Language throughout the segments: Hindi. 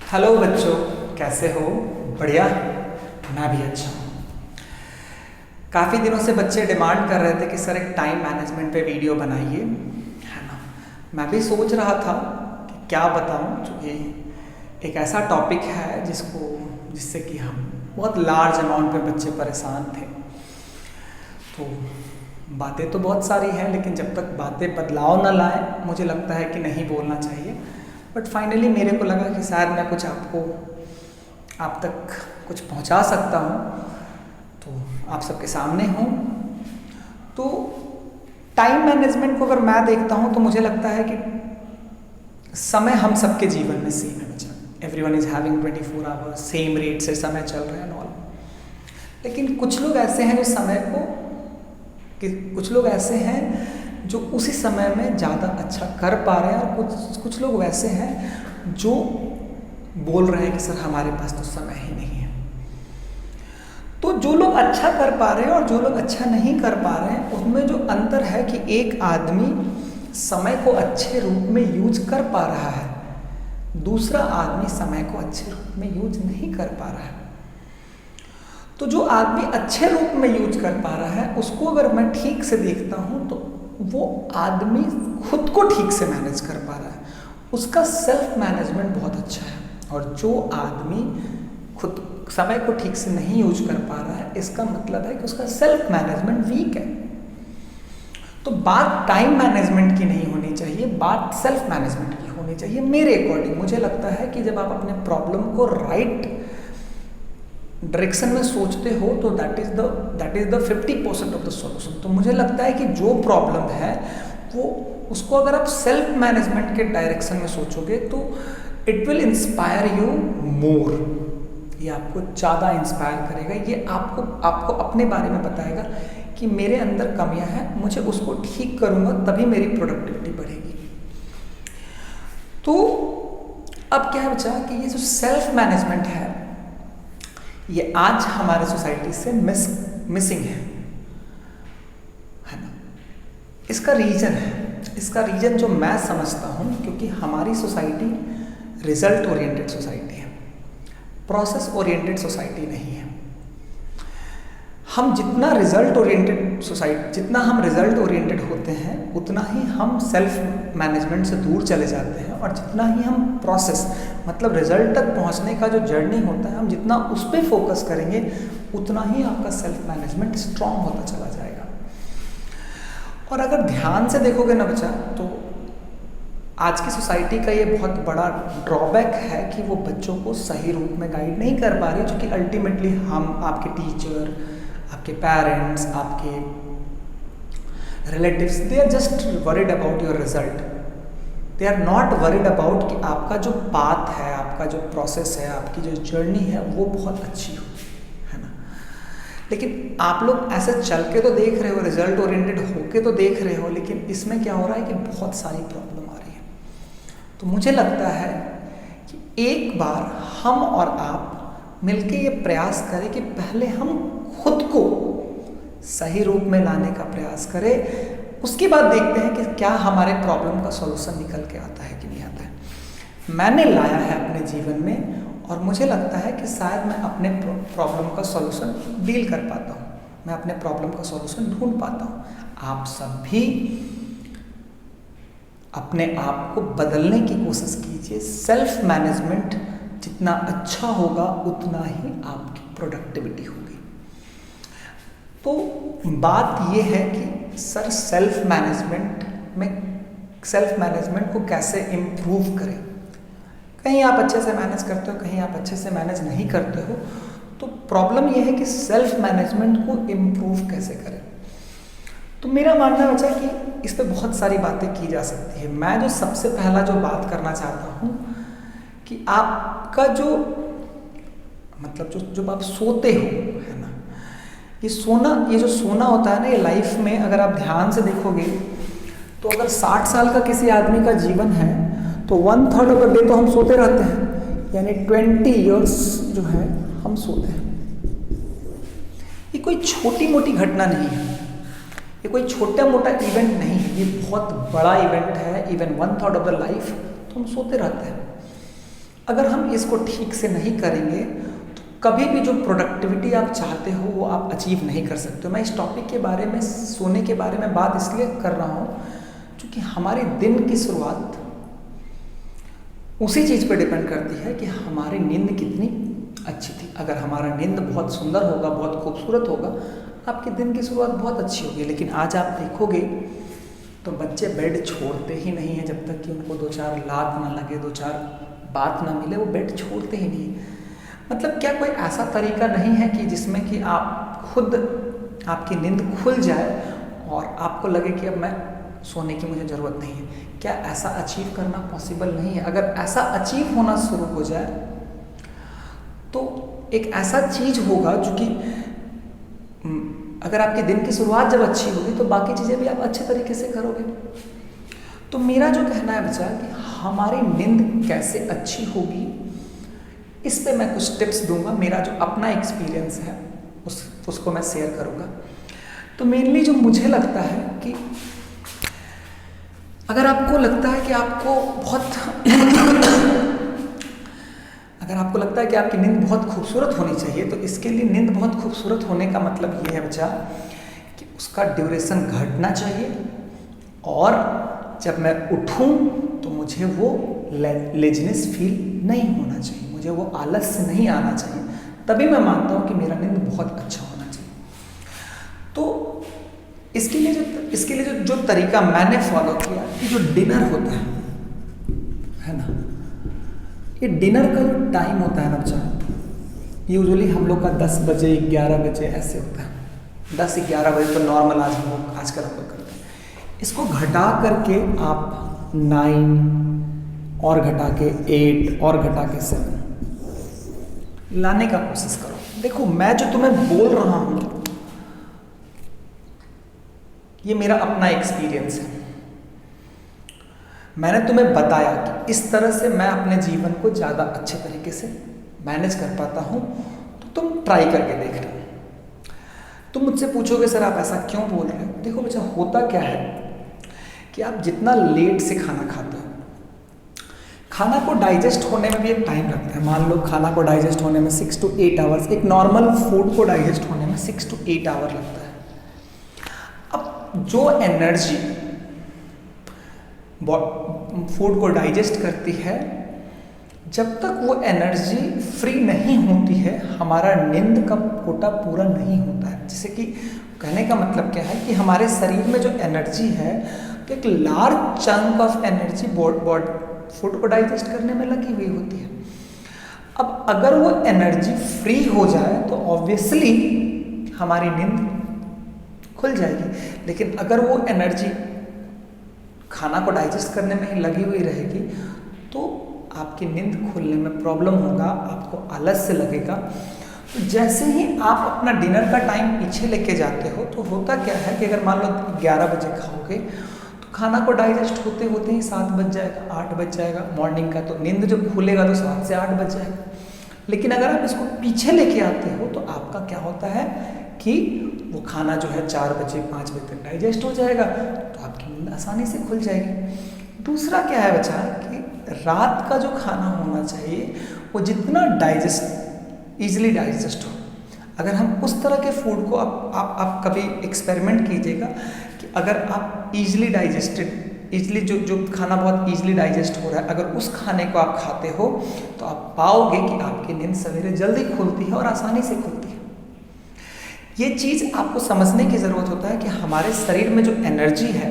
हेलो बच्चों, कैसे हो? बढ़िया। मैं भी अच्छा हूँ। काफ़ी दिनों से बच्चे डिमांड कर रहे थे कि सर एक टाइम मैनेजमेंट पे वीडियो बनाइए, है ना। मैं भी सोच रहा था कि क्या बताऊँ, क्योंकि एक ऐसा टॉपिक है जिससे कि हम बहुत लार्ज अमाउंट पे बच्चे परेशान थे। तो बातें तो बहुत सारी हैं, लेकिन जब तक बातें बदलाव न लाएं, मुझे लगता है कि नहीं बोलना चाहिए। बट फाइनली मेरे को लगा कि शायद मैं कुछ आप तक कुछ पहुंचा सकता हूं, तो आप सबके सामने हूं। तो टाइम मैनेजमेंट को अगर मैं देखता हूं तो मुझे लगता है कि समय हम सबके जीवन में सेम है बच्चा। Everyone is having 24 hours, same rate से समय चल रहा है ऑल। लेकिन कुछ लोग ऐसे हैं कुछ लोग ऐसे हैं जो उसी समय में ज़्यादा अच्छा कर पा रहे हैं, और कुछ लोग वैसे हैं जो बोल रहे हैं कि सर हमारे पास तो समय ही नहीं है। तो जो लोग अच्छा कर पा रहे हैं और जो लोग अच्छा नहीं कर पा रहे हैं, उसमें जो अंतर है कि एक आदमी समय को अच्छे रूप में यूज कर पा रहा है, दूसरा आदमी समय को अच्छे रूप में यूज नहीं कर पा रहा है। तो जो आदमी अच्छे रूप में यूज कर पा रहा है, उसको अगर मैं ठीक से देखता हूं तो वो आदमी खुद को ठीक से मैनेज कर पा रहा है, उसका सेल्फ मैनेजमेंट बहुत अच्छा है। और जो आदमी खुद समय को ठीक से नहीं यूज कर पा रहा है, इसका मतलब है कि उसका सेल्फ मैनेजमेंट वीक है। तो बात टाइम मैनेजमेंट की नहीं होनी चाहिए, बात सेल्फ मैनेजमेंट की होनी चाहिए। मेरे अकॉर्डिंग मुझे लगता है कि जब आप अपने प्रॉब्लम को राइट डायरेक्शन में सोचते हो तो that is the 50% of the solution. तो मुझे लगता है कि जो प्रॉब्लम है वो उसको अगर आप सेल्फ मैनेजमेंट के डायरेक्शन में सोचोगे तो it will inspire you more. ये आपको ज़्यादा इंस्पायर करेगा, ये आपको अपने बारे में बताएगा कि मेरे अंदर कमियां हैं, मुझे उसको ठीक करूँगा तभी मेरी प्रोडक्टिविटी बढ़ेगी। तो अब क्या है बच्चा कि ये जो सेल्फ मैनेजमेंट है, ये आज हमारे सोसाइटी से मिसिंग है ना। इसका रीजन जो मैं समझता हूँ, क्योंकि हमारी सोसाइटी रिजल्ट ओरिएंटेड सोसाइटी है, प्रोसेस ओरिएंटेड सोसाइटी नहीं है। जितना हम रिजल्ट ओरिएंटेड होते हैं, उतना ही हम सेल्फ मैनेजमेंट से दूर चले जाते हैं, और जितना ही हम प्रोसेस मतलब रिजल्ट तक पहुंचने का जो जर्नी होता है, हम जितना उस पर फोकस करेंगे, उतना ही आपका सेल्फ मैनेजमेंट स्ट्रांग होता चला जाएगा। और अगर ध्यान से देखोगे ना बच्चा, तो आज की सोसाइटी का ये बहुत बड़ा ड्रॉबैक है कि वो बच्चों को सही रूप में गाइड नहीं कर पा रही, क्योंकि अल्टीमेटली हम, आपके टीचर, आपके पेरेंट्स, आपके relatives, they are just worried about your result. They are not worried about कि आपका जो पाथ है, आपका जो प्रोसेस है, आपकी जो जर्नी है, वो बहुत अच्छी हो, है ना। लेकिन आप लोग ऐसे चल के तो देख रहे हो, रिजल्ट ओरिएंटेड होके तो देख रहे हो, लेकिन इसमें क्या हो रहा है कि बहुत सारी प्रॉब्लम आ रही है। तो मुझे लगता है कि एक बार हम और आप मिलके ये प्रयास करें कि पहले हम खुद को सही रूप में लाने का प्रयास करें, उसके बाद देखते हैं कि क्या हमारे प्रॉब्लम का सॉल्यूशन निकल के आता है कि नहीं आता है। मैंने लाया है अपने जीवन में, और मुझे लगता है कि शायद मैं अपने प्रॉब्लम का सॉल्यूशन डील कर पाता हूँ, मैं अपने प्रॉब्लम का सॉल्यूशन ढूंढ पाता हूँ। आप सब भी अपने आप को बदलने की कोशिश कीजिए। सेल्फ मैनेजमेंट जितना अच्छा होगा, उतना ही आपकी प्रोडक्टिविटी होगी। तो बात यह है कि सर सेल्फ मैनेजमेंट को कैसे इम्प्रूव करें। कहीं आप अच्छे से मैनेज करते हो, कहीं आप अच्छे से मैनेज नहीं करते हो। तो प्रॉब्लम यह है कि सेल्फ मैनेजमेंट को इम्प्रूव कैसे करें। तो मेरा मानना है कि इस पर बहुत सारी बातें की जा सकती है। मैं जो सबसे पहला जो बात करना चाहता हूँ कि आपका जब आप सोते हो, है ना, ये जो सोना होता है ना, ये लाइफ में अगर आप ध्यान से देखोगे तो अगर 60 साल का किसी आदमी का जीवन है तो 1/3 ऑफ द डे तो हम सोते रहते हैं, यानी 20 इयर्स जो है हम सोते हैं। ये कोई छोटी मोटी घटना नहीं है, ये कोई छोटा मोटा इवेंट नहीं है, ये बहुत बड़ा इवेंट है। इवन 1/3 ऑफ द लाइफ तो हम सोते रहते हैं। अगर हम इसको ठीक से नहीं करेंगे तो कभी भी जो प्रोडक्टिविटी आप चाहते हो वो आप अचीव नहीं कर सकते हो। मैं इस टॉपिक के बारे में, सोने के बारे में बात इसलिए कर रहा हूँ क्योंकि हमारे दिन की शुरुआत उसी चीज़ पर डिपेंड करती है कि हमारी नींद कितनी अच्छी थी। अगर हमारा नींद बहुत सुंदर होगा, बहुत खूबसूरत होगा, आपके दिन की शुरुआत बहुत अच्छी होगी। लेकिन आज आप देखोगे तो बच्चे बेड छोड़ते ही नहीं हैं जब तक कि उनको 2-4 लात ना लगे, 2-4 बात ना मिले, वो बेड छोड़ते ही नहीं। मतलब क्या कोई ऐसा तरीका नहीं है कि जिसमें कि आप खुद, आपकी नींद खुल जाए और आपको लगे कि अब मैं सोने की मुझे ज़रूरत नहीं है? क्या ऐसा अचीव करना पॉसिबल नहीं है? अगर ऐसा अचीव होना शुरू हो जाए तो एक ऐसा चीज़ होगा जो कि अगर आपके दिन की शुरुआत जब अच्छी होगी तो बाकी चीज़ें भी आप अच्छे तरीके से करोगे। तो मेरा जो कहना है बच्चा कि हमारी नींद कैसे अच्छी होगी, इस पे मैं कुछ टिप्स दूंगा। मेरा जो अपना एक्सपीरियंस है उसको मैं शेयर करूंगा। तो मेनली जो मुझे लगता है कि अगर आपको लगता है कि आपको अगर आपको लगता है कि आपकी नींद बहुत खूबसूरत होनी चाहिए, तो इसके लिए नींद बहुत खूबसूरत होने का मतलब ये है बच्चा कि उसका ड्यूरेशन घटना चाहिए और जब मैं उठूं तो मुझे वो लेजीनेस फील नहीं होना चाहिए, मुझे वो आलस से नहीं आना चाहिए। तभी मैं मानता हूँ कि मेरा नींद बहुत अच्छा होना चाहिए। तो इसके लिए जो तरीका मैंने फॉलो किया कि जो डिनर होता है ना, ये डिनर का जो टाइम होता है ना बच्चा, यूजुअली हम लोग का 10 बजे 11 बजे ऐसे होता है। 10-11 बजे तो नॉर्मल आजकल हम लोग करते हैं। इसको घटा करके आप 9 और घटा के 8 और घटा के 7 लाने का कोशिश करो। देखो, मैं जो तुम्हें बोल रहा हूँ ये मेरा अपना एक्सपीरियंस है। मैंने तुम्हें बताया कि इस तरह से मैं अपने जीवन को ज़्यादा अच्छे तरीके से मैनेज कर पाता हूँ, तो तुम ट्राई करके देख लो। तुम मुझसे पूछोगे सर आप ऐसा क्यों बोल रहे हो? देखो बच्चा, होता क्या है कि आप जितना लेट से खाना खाते हो, खाना को डाइजेस्ट होने में भी एक टाइम लगता है। मान लो खाना को डाइजेस्ट होने में 6 to 8 आवर्स, एक नॉर्मल फूड को डाइजेस्ट होने में 6 to 8 आवर लगता है। अब जो एनर्जी फूड को डाइजेस्ट करती है, जब तक वो एनर्जी फ्री नहीं होती है, हमारा नींद का कोटा पूरा नहीं होता है। जैसे कि कहने का मतलब क्या है कि हमारे शरीर में जो एनर्जी है, तो एक large chunk of energy food को डाइजेस्ट करने में लगी हुई होती है। अब अगर वो एनर्जी फ्री हो जाए तो ऑब्वियसली हमारी नींद खुल जाएगी। लेकिन अगर वो एनर्जी खाना को डाइजेस्ट करने में ही लगी हुई रहेगी तो आपकी नींद खुलने में प्रॉब्लम होगा, आपको आलस से लगेगा। तो जैसे ही आप अपना डिनर का टाइम पीछे लेके जाते हो तो होता क्या है कि अगर मान लो 11 बजे खाओगे तो खाना को डाइजेस्ट होते होते ही 7 बज जाएगा, 8 बज जाएगा मॉर्निंग का। तो नींद जब खुलेगा तो 7 से 8 बज जाएगा। लेकिन अगर आप इसको पीछे लेके आते हो तो आपका क्या होता है कि वो खाना जो है 4 बजे 5 बजे तक डाइजेस्ट हो जाएगा, तो आपकी नींद आसानी से खुल जाएगी। दूसरा क्या है बच्चा कि रात का जो खाना होना चाहिए वो जितना ईजिली डाइजेस्ट हो। अगर हम उस तरह के फूड को आप कभी एक्सपेरिमेंट कीजिएगा कि अगर आप ईजिली जो खाना बहुत ईजिली डाइजेस्ट हो रहा है, अगर उस खाने को आप खाते हो तो आप पाओगे कि आपकी नींद सवेरे जल्दी खुलती है और आसानी से खुलती है। ये चीज़ आपको समझने की ज़रूरत होता है कि हमारे शरीर में जो एनर्जी है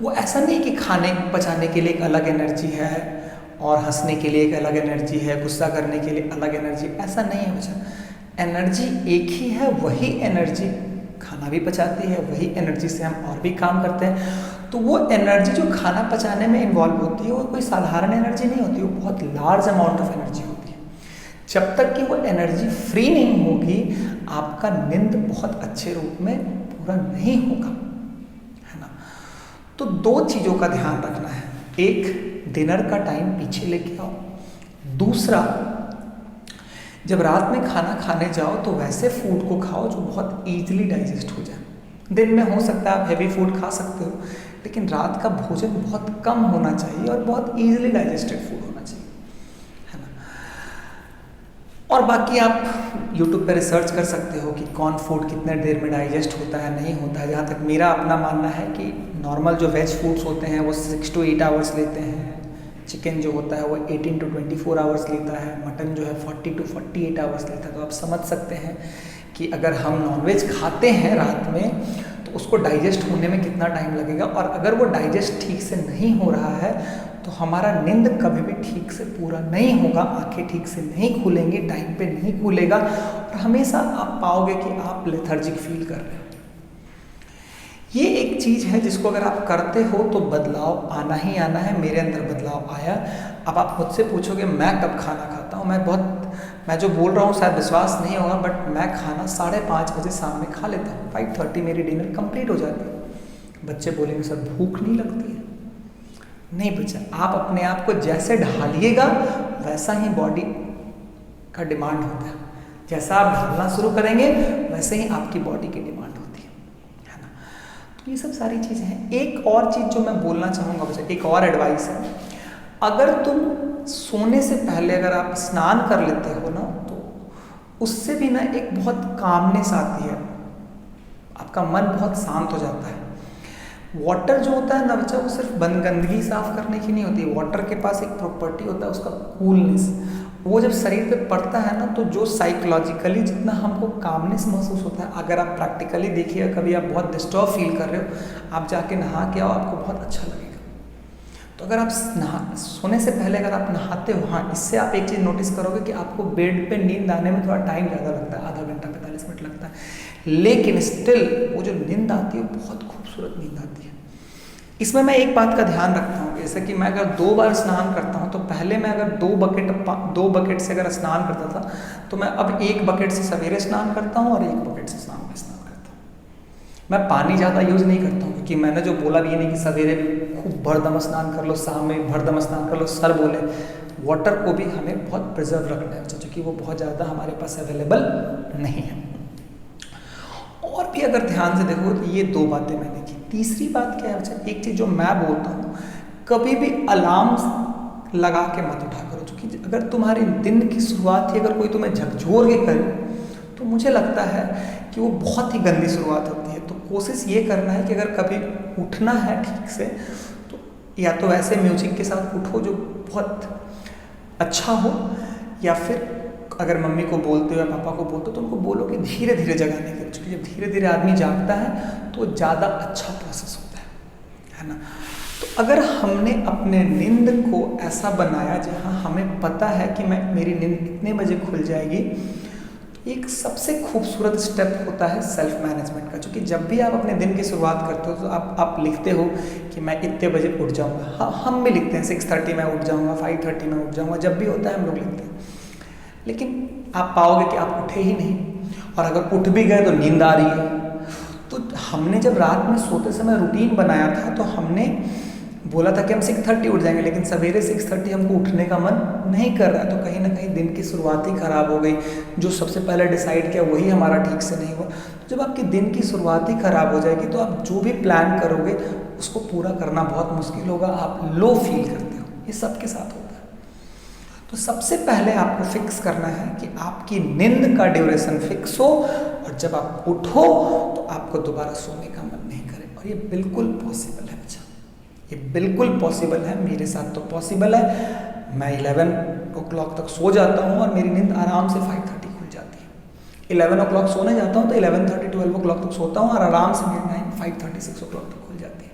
वो ऐसा नहीं कि खाने पचाने के लिए एक अलग एनर्जी है और हंसने के लिए एक अलग एनर्जी है, गुस्सा करने के लिए अलग एनर्जी, ऐसा नहीं है बच्चा। एनर्जी एक ही है, वही एनर्जी खाना भी पचाती है, वही एनर्जी से हम और भी काम करते हैं। तो वो एनर्जी जो खाना पचाने में इन्वॉल्व होती है वो कोई साधारण एनर्जी नहीं होती, वो बहुत लार्ज अमाउंट ऑफ एनर्जी होती है। जब तक कि वो एनर्जी फ्री नहीं होगी आपका नींद बहुत अच्छे रूप में पूरा नहीं होगा, है ना। तो 2 चीज़ों का ध्यान रखना है। एक, डिनर का टाइम पीछे लेके आओ। दूसरा, जब रात में खाना खाने जाओ तो वैसे फूड को खाओ जो बहुत ईजिली डाइजेस्ट हो जाए। दिन में हो सकता है आप हैवी फूड खा सकते हो, लेकिन रात का भोजन बहुत कम होना चाहिए और बहुत ईजिली डाइजेस्टेड फूड होना चाहिए। और बाकी आप YouTube पे रिसर्च कर सकते हो कि कौन फूड कितने देर में डाइजेस्ट होता है नहीं होता है। जहाँ तक मेरा अपना मानना है कि नॉर्मल जो वेज फूड्स होते हैं वो 6 to 8 आवर्स लेते हैं, चिकन जो होता है वो 18 to 24 आवर्स लेता है, मटन जो है 40 to 48 आवर्स लेता है। तो आप समझ सकते हैं कि अगर हम नॉनवेज खाते हैं रात में तो उसको डाइजेस्ट होने में कितना टाइम लगेगा, और अगर वो डाइजेस्ट ठीक से नहीं हो रहा है तो हमारा नींद कभी भी ठीक से पूरा नहीं होगा, आंखें ठीक से नहीं खुलेंगी, टाइम पे नहीं खुलेगा, और हमेशा आप पाओगे कि आप लेथर्जिक फील कर रहे हो। ये एक चीज़ है जिसको अगर आप करते हो तो बदलाव आना ही आना है। मेरे अंदर बदलाव आया। अब आप मुझसे पूछोगे मैं कब खाना खाता हूँ, मैं जो बोल रहा हूँ शायद विश्वास नहीं होगा, बट मैं खाना 5:30 बजे शाम में खा लेता हूँ। 5:30 मेरी डिनर कंप्लीट हो जाती है। बच्चे बोलेंगे सर भूख नहीं लगती है। नहीं बच्चा, आप अपने आप को जैसे ढालिएगा वैसा ही बॉडी का डिमांड होता है। जैसा आप ढालना शुरू करेंगे वैसे ही आपकी बॉडी की डिमांड होती है ना। तो ये सब सारी चीज़ें हैं। एक और चीज़ जो मैं बोलना चाहूँगा बच्चा, एक और एडवाइस है, अगर तुम सोने से पहले अगर आप स्नान कर लेते हो ना तो उससे भी ना एक बहुत कामनेस आती है, आपका मन बहुत शांत हो जाता है। वाटर जो होता है ना बच्चा, वो सिर्फ गंदगी साफ करने की नहीं होती है। वाटर के पास एक प्रॉपर्टी होता है उसका कूलनेस। वो जब शरीर पे पड़ता है ना तो जो साइकोलॉजिकली जितना हमको कामनेस महसूस होता है, अगर आप प्रैक्टिकली देखिए, कभी आप बहुत डिस्टर्ब फील कर रहे हो, आप जाके नहा के आओ, आपको बहुत अच्छा लगेगा। तो अगर आप सोने से पहले अगर आप नहाते हो, हाँ, इससे आप एक चीज़ नोटिस करोगे कि आपको बेड पे नींद आने में थोड़ा टाइम ज़्यादा लगता है, आधा घंटा 45 मिनट लगता है, लेकिन स्टिल वो जो नींद आती है बहुत खूबसूरत नींद आती है। इसमें मैं एक बात का ध्यान रखता हूँ, जैसे कि मैं अगर 2 बार स्नान करता हूँ तो पहले मैं अगर 2 बकेट से अगर स्नान करता था तो मैं अब 1 बकेट से सवेरे स्नान करता हूँ और 1 बकेट से शाम में स्नान करता हूँ। मैं पानी ज़्यादा यूज़ नहीं करता हूँ, क्योंकि मैंने जो बोला भी ये नहीं कि सवेरे भी खूब भरदम स्नान कर लो, शाम में भरदम स्नान कर लो, सर बोले। वाटर को भी हमें बहुत प्रिजर्व रखना है, क्योंकि वो बहुत ज़्यादा हमारे पास अवेलेबल नहीं है। और भी अगर ध्यान से देखो तो ये 2 बातें मैंने की। तीसरी बात क्या है बच्चा, एक चीज़ जो मैं बोलता हूँ, कभी भी अलार्म लगा के मत उठा करो, क्योंकि अगर तुम्हारे दिन की शुरुआत ही अगर कोई तुम्हें झकझोर के करे तो मुझे लगता है कि वो बहुत ही गंदी शुरुआत होती है। तो कोशिश ये करना है कि अगर कभी उठना है ठीक से तो या तो ऐसे म्यूजिक के साथ उठो जो बहुत अच्छा हो, या फिर अगर मम्मी को बोलते हो या पापा को बोलते हो तो उनको बोलो कि धीरे धीरे जगाने के लिए, क्योंकि जब धीरे धीरे आदमी जागता है तो ज़्यादा अच्छा प्रोसेस होता है ना। तो अगर हमने अपने नींद को ऐसा बनाया जहाँ हमें पता है कि मेरी नींद इतने बजे खुल जाएगी, एक सबसे खूबसूरत स्टेप होता है सेल्फ मैनेजमेंट का। क्योंकि जब भी आप अपने दिन की शुरुआत करते हो तो आप लिखते हो कि मैं इतने बजे उठ जाऊँगा। हाँ, हम भी लिखते हैं 6:30 में उठ जाऊँगा, 5:30 में उठ जाऊँगा, जब भी होता है हम लोग लिखते हैं। लेकिन आप पाओगे कि आप उठे ही नहीं, और अगर उठ भी गए तो नींद आ रही है। तो हमने जब रात में सोते समय रूटीन बनाया था तो हमने बोला था कि हम 6:30 उठ जाएंगे, लेकिन सवेरे 6:30 हमको उठने का मन नहीं कर रहा है। तो कहीं ना कहीं दिन की शुरुआत ही खराब हो गई। जो सबसे पहले डिसाइड किया वही हमारा ठीक से नहीं हुआ। तो जब आपकी दिन की शुरुआत ही खराब हो जाएगी तो आप जो भी प्लान करोगे उसको पूरा करना बहुत मुश्किल होगा, आप लो फील करते हो। ये सबके साथ होता है। तो सबसे पहले आपको फिक्स करना है कि आपकी नींद का ड्यूरेशन फिक्स हो, और जब आप उठो तो आपको दोबारा सोने का मन नहीं करे। और ये बिल्कुल पॉसिबल है बच्चा, ये बिल्कुल पॉसिबल है। मेरे साथ तो पॉसिबल है। मैं 11 o'clock तक सो जाता हूँ और मेरी नींद आराम से 5:30 खुल जाती है। 11 o'clock सोने जाता हूँ तो 11:30 12 o'clock तक सोता हूँ और आराम से मेरी नींद 5:30 6 o'clock तक खुल जाती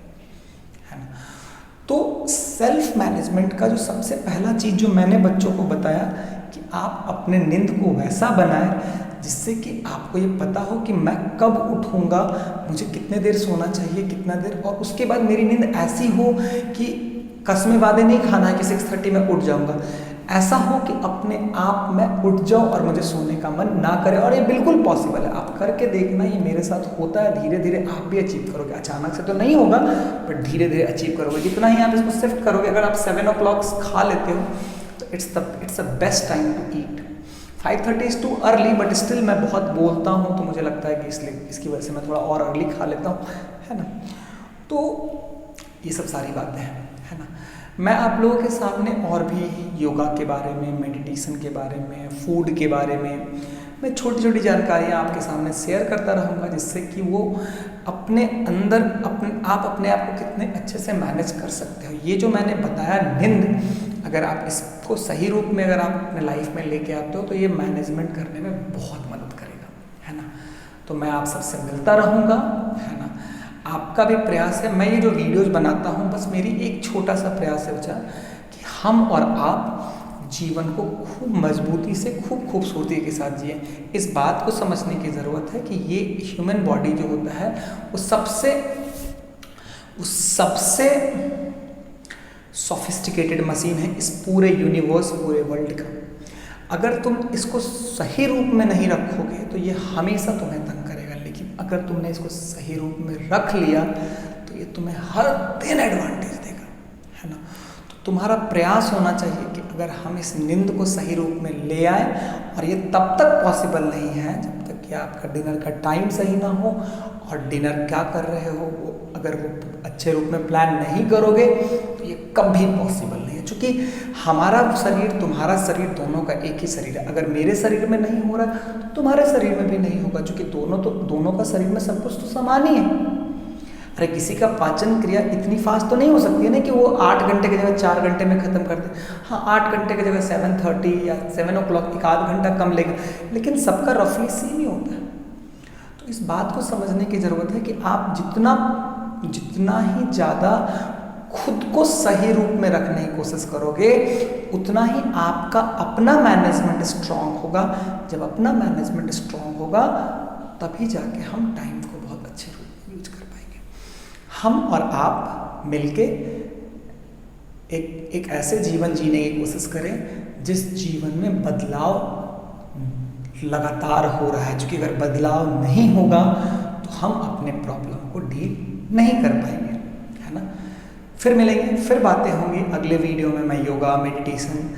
है ना। तो सेल्फ मैनेजमेंट का जो सबसे पहला चीज़ जो मैंने बच्चों को बताया कि आप अपने नींद को वैसा बनाएं जिससे कि आपको ये पता हो कि मैं कब उठूँगा, मुझे कितने देर सोना चाहिए, कितना देर, और उसके बाद मेरी नींद ऐसी हो कि कसमें वादे नहीं खाना है कि 6:30 में उठ जाऊँगा। ऐसा हो कि अपने आप में उठ जाओ और मुझे सोने का मन ना करे। और ये बिल्कुल पॉसिबल है, आप करके देखना, ये मेरे साथ होता है। धीरे धीरे आप भी अचीव करोगे। अचानक से तो नहीं होगा, बट धीरे धीरे अचीव करोगे। जितना ही आप इसको शिफ्ट करोगे, अगर आप 7 o'clock खा लेते हो तो it's the best time to eat. 5:30 is too early, but still मैं बहुत बोलता हूँ तो मुझे लगता है कि इसलिए इसकी वजह से मैं थोड़ा और अर्ली खा लेता हूँ, है ना। तो ये सब सारी बातें हैं, है ना। मैं आप लोगों के सामने और भी योगा के बारे में, मेडिटेशन के बारे में, फूड के बारे में मैं छोटी छोटी जानकारियाँ आपके सामने शेयर करता रहूँगा, जिससे कि वो अपने अंदर आप अपने आप को कितने अच्छे से मैनेज कर सकते हो। ये जो मैंने बताया नींद, अगर आप इसको सही रूप में अगर आप अपने लाइफ में लेके आते हो तो ये मैनेजमेंट करने में बहुत मदद करेगा, है ना। तो मैं आप सबसे मिलता रहूँगा, है ना। आपका भी प्रयास है, मैं ये जो वीडियोज़ बनाता हूँ बस मेरी एक छोटा सा प्रयास है बच्चा, कि हम और आप जीवन को खूब मजबूती से, खूब खूबसूरती के साथ जिए। इस बात को समझने की ज़रूरत है कि ये ह्यूमन बॉडी जो होता है वो सबसे सोफिस्टिकेटेड मशीन है इस पूरे यूनिवर्स, पूरे वर्ल्ड का। अगर तुम इसको सही रूप में नहीं रखोगे तो ये हमेशा तुम्हें तंग करेगा, लेकिन अगर तुमने इसको सही रूप में रख लिया तो ये तुम्हें हर दिन एडवांटेज देगा, है ना। तो तुम्हारा प्रयास होना चाहिए कि अगर हम इस नींद को सही रूप में ले आए, और ये तब तक पॉसिबल नहीं है जब तक कि आपका डिनर का टाइम सही ना हो, और डिनर क्या कर रहे हो वो अगर वो अच्छे रूप में प्लान नहीं करोगे तो ये कभी पॉसिबल नहीं है। क्योंकि हमारा शरीर, तुम्हारा शरीर, दोनों का एक ही शरीर है। अगर मेरे शरीर में नहीं हो रहा तो तुम्हारे शरीर में भी नहीं होगा, क्योंकि दोनों का शरीर में सब कुछ तो समान ही है। अरे किसी का पाचन क्रिया इतनी फास्ट तो नहीं हो सकती है ना कि वो 8 घंटे की जगह 4 घंटे में ख़त्म कर दे। हाँ, 8 घंटे की जगह 7:30 या 7 o'clock, एक आध घंटा कम लेगा, लेकिन सबका रफली सेम ही होता है। तो इस बात को समझने की ज़रूरत है कि आप जितना ही ज़्यादा खुद को सही रूप में रखने की कोशिश करोगे, उतना ही आपका अपना मैनेजमेंट स्ट्रांग होगा। जब अपना मैनेजमेंट स्ट्रांग होगा तभी जाके हम टाइम को बहुत अच्छे रूप में यूज कर पाएंगे। हम और आप मिलके एक ऐसे जीवन जीने की कोशिश करें जिस जीवन में बदलाव लगातार हो रहा है, क्योंकि अगर बदलाव नहीं होगा तो हम अपने प्रॉब्लम को डील नहीं कर पाएंगे, है ना। फिर मिलेंगे, फिर बातें होंगी अगले वीडियो में। मैं योगा, मेडिटेशन,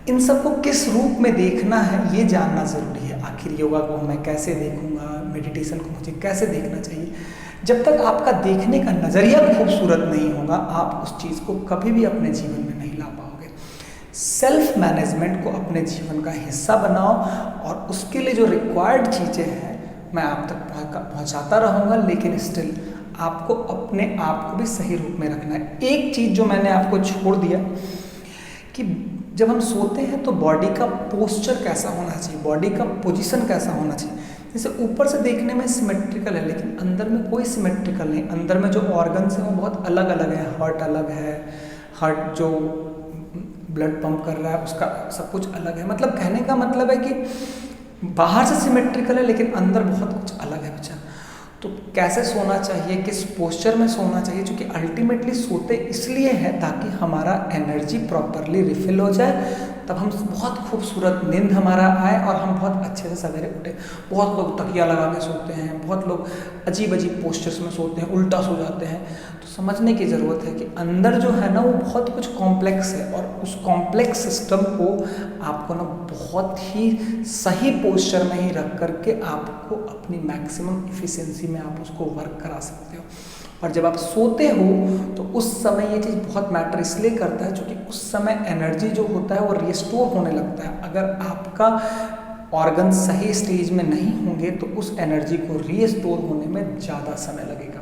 इन सब को किस रूप में देखना है ये जानना ज़रूरी है। आखिर योगा को मैं कैसे देखूंगा, मेडिटेशन को मुझे कैसे देखना चाहिए। जब तक आपका देखने का नज़रिया खूबसूरत नहीं होगा, आप उस चीज़ को कभी भी अपने जीवन में नहीं ला पाओगे। सेल्फ मैनेजमेंट को अपने जीवन का हिस्सा बनाओ, और उसके लिए जो रिक्वायर्ड चीज़ें हैं मैं आप तक पहुंचाता रहूँगा, लेकिन स्टिल आपको अपने आप को भी सही रूप में रखना है। एक चीज़ जो मैंने आपको छोड़ दिया कि जब हम सोते हैं तो बॉडी का पोस्चर कैसा होना चाहिए, बॉडी का पोजीशन कैसा होना चाहिए। जैसे ऊपर से देखने में सिमेट्रिकल है, लेकिन अंदर में कोई सिमेट्रिकल नहीं। अंदर में जो ऑर्गन्स हैं वो बहुत अलग अलग हैं। हार्ट अलग है, हार्ट जो ब्लड पंप कर रहा है उसका सब कुछ अलग है। मतलब कहने का मतलब है कि बाहर से सिमेट्रिकल है लेकिन अंदर बहुत कुछ अलग है बच्चा। तो कैसे सोना चाहिए, किस पोस्चर में सोना चाहिए, क्योंकि अल्टीमेटली सोते इसलिए है ताकि हमारा एनर्जी प्रॉपरली रिफिल हो जाए, तब हम बहुत खूबसूरत नींद हमारा आए और हम बहुत अच्छे से सवेरे उठे। बहुत लोग तकिया लगा के सोते हैं, बहुत लोग अजीब अजीब पोस्चर्स में सोते हैं, उल्टा सो जाते हैं। तो समझने की ज़रूरत है कि अंदर जो है ना वो बहुत कुछ कॉम्प्लेक्स है, और उस कॉम्प्लेक्स सिस्टम को आपको ना बहुत ही सही पोस्चर में ही रख करके आपको अपनी मैक्सिमम इफ़िशियंसी में आप उसको वर्क करा सकते हो। और जब आप सोते हो तो उस समय ये चीज़ बहुत मैटर इसलिए करता है क्योंकि उस समय एनर्जी जो होता है वो रिस्टोर होने लगता है। अगर आपका ऑर्गन सही स्टेज में नहीं होंगे तो उस एनर्जी को रिस्टोर होने में ज़्यादा समय लगेगा।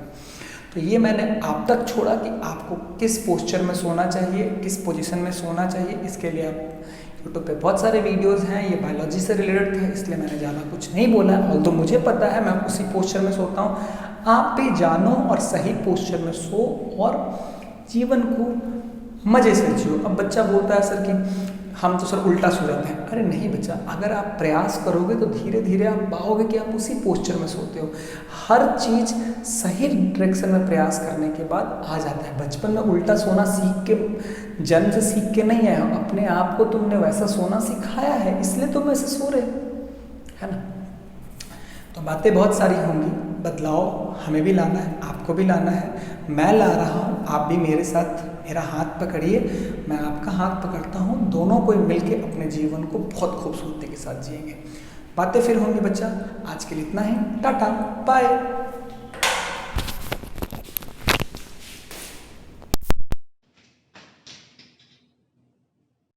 तो ये मैंने आप तक छोड़ा कि आपको किस पोस्चर में सोना चाहिए, किस पोजीशन में सोना चाहिए। इसके लिए आप यूट्यूब पे बहुत सारे वीडियोस हैं, ये बायोलॉजी से रिलेटेड था इसलिए मैंने ज़्यादा कुछ नहीं बोला है। और तो मुझे पता है मैं उसी पोस्चर में सोता हूँ, आप भी जानो और सही पोस्चर में सो और जीवन को मज़े से जियो। अब बच्चा बोलता है सर कि हम तो सर उल्टा सो जाते हैं। अरे नहीं बच्चा, अगर आप प्रयास करोगे तो धीरे धीरे आप पाओगे कि आप उसी पोस्चर में सोते हो। हर चीज़ सही डायरेक्शन में प्रयास करने के बाद आ जाता है। बचपन में उल्टा सोना सीख के, जन्म से सीख के नहीं आया, अपने आप को तुमने वैसा सोना सिखाया है, इसलिए तुम वैसे सो रहे, है ना। तो बातें बहुत सारी होंगी, बदलाव हमें भी लाना है, आपको भी लाना है, मैं ला रहा हूँ, आप भी मेरे साथ मेरा हाथ पकड़िए, मैं आपका हाथ पकड़ता हूँ, दोनों को मिलके अपने जीवन को बहुत खूबसूरती के साथ जिएंगे। बातें फिर होंगी बच्चा, आज के लिए इतना ही, टाटा बाय।